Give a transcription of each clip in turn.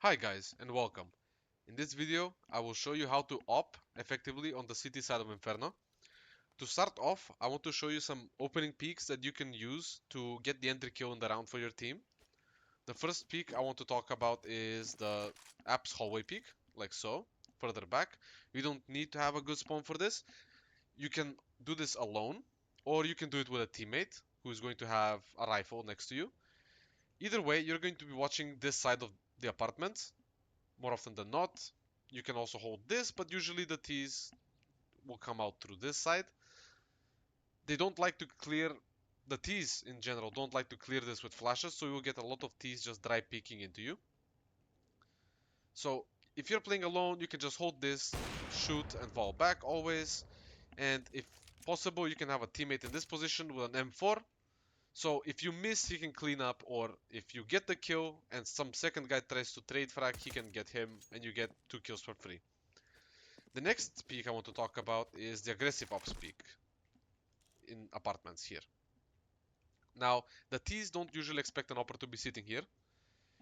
Hi guys and welcome. In this video I will show you how to AWP effectively on the CT side of Inferno. To start off, I want to show you some opening peaks that you can use to get the entry kill in the round for your team. The first peak I want to talk about is the app's hallway peak, like so, further back. You don't need to have a good spawn for this. You can do this alone, or you can do it with a teammate who is going to have a rifle next to you. Either way, you're going to be watching this side of the apartment more often than not. You can also hold this, but usually the T's will come out through this side. They don't like to clear, the T's in general don't like to clear this with flashes, so you will get a lot of T's just dry peeking into you. So if you're playing alone, you can just hold this, shoot and fall back always. And if possible, you can have a teammate in this position with an M4. So if you miss, he can clean up, or if you get the kill and some second guy tries to trade frag, he can get him and you get 2 kills for free. The next peak I want to talk about is the aggressive ops peak in apartments here. Now, the T's don't usually expect an opper to be sitting here.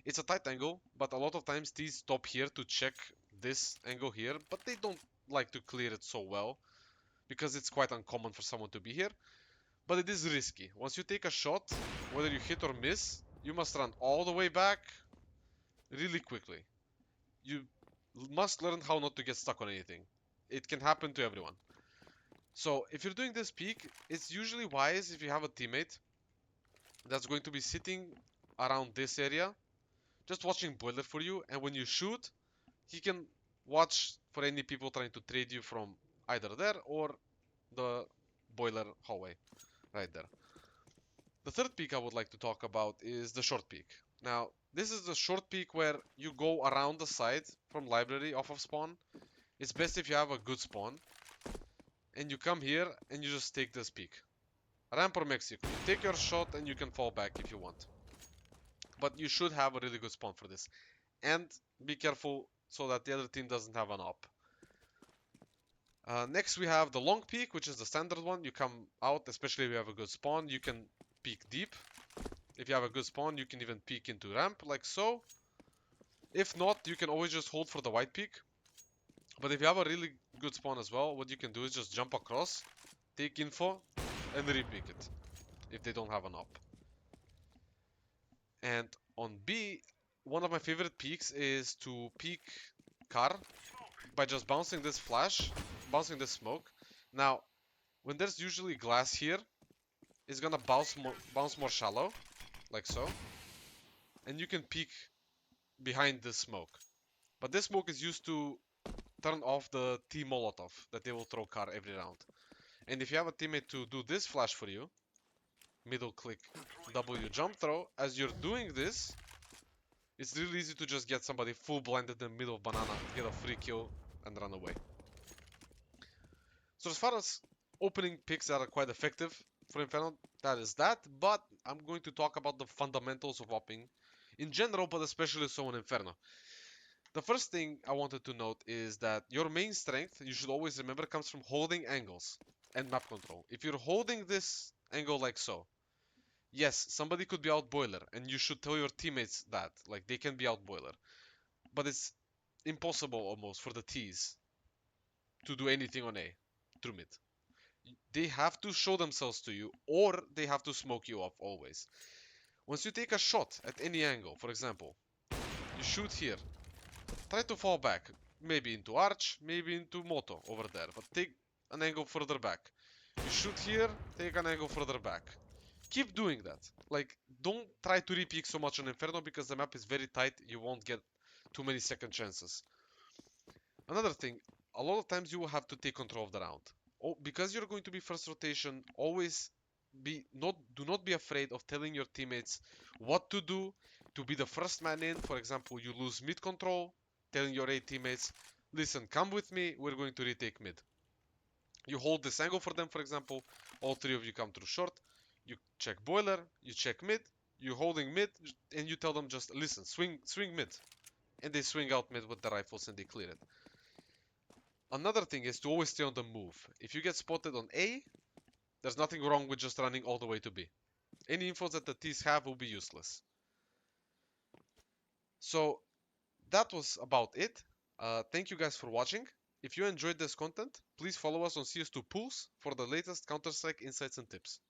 It's a tight angle, but a lot of times T's stop here to check this angle here, but they don't like to clear it so well because it's quite uncommon for someone to be here. But it is risky. Once you take a shot, whether you hit or miss, you must run all the way back really quickly. You must learn how not to get stuck on anything. It can happen to everyone. So if you're doing this peak, it's usually wise if you have a teammate that's going to be sitting around this area, just watching boiler for you, and when you shoot, he can watch for any people trying to trade you from either there or the boiler hallway right there. The third peak I would like to talk about is the short peak. Now, this is the short peak where you go around the side from library off of spawn. It's best if you have a good spawn. And you come here and you just take this peak. Ramp or Mexico. You take your shot and you can fall back if you want. But you should have a really good spawn for this. And be careful so that the other team doesn't have an op. Next we have the long peak, which is the standard one. You come out, especially if you have a good spawn, you can peek deep. If you have a good spawn, you can even peek into ramp, like so. If not, you can always just hold for the white peak. But if you have a really good spawn as well, what you can do is just jump across, take info, and repeek it, if they don't have an op. And on B, one of my favorite peaks is to peek car by just bouncing this flash, bouncing this smoke. Now, when there's usually glass here, it's gonna bounce more shallow, like so. And you can peek behind this smoke. But this smoke is used to turn off the T Molotov that they will throw car every round. And if you have a teammate to do this flash for you, middle click W jump throw, as you're doing this, it's really easy to just get somebody full blinded in the middle of banana, get a free kill, and run away. So as far as opening picks that are quite effective for Inferno, that is that. But I'm going to talk about the fundamentals of opping in general, but especially so in Inferno. The first thing I wanted to note is that your main strength, you should always remember, comes from holding angles and map control. If you're holding this angle like so, yes, somebody could be out boiler, and you should tell your teammates that, like, they can be out boiler. But it's impossible almost for the T's to do anything on A through mid. They have to show themselves to you, or they have to smoke you off always. Once you take a shot at any angle, for example, you shoot here, try to fall back, maybe into arch, maybe into moto over there, but take an angle further back. You shoot here, take an angle further back. Keep doing that. Like, don't try to re-peek so much on Inferno because the map is very tight. You won't get too many second chances. Another thing, a lot of times you will have to take control of the round. Oh, because you're going to be first rotation, always do not be afraid of telling your teammates what to do to be the first man in. For example, you lose mid control, telling your 8 teammates, listen, come with me, we're going to retake mid. You hold this angle for them, for example, all 3 of you come through short, you check boiler, you check mid, you holding mid, and you tell them just, listen, swing mid. And they swing out mid with the rifles and they clear it. Another thing is to always stay on the move. If you get spotted on A, there's nothing wrong with just running all the way to B. Any infos that the T's have will be useless. So that was about it. Thank you guys for watching. If you enjoyed this content, please follow us on CS2 Pools for the latest Counter-Strike insights and tips.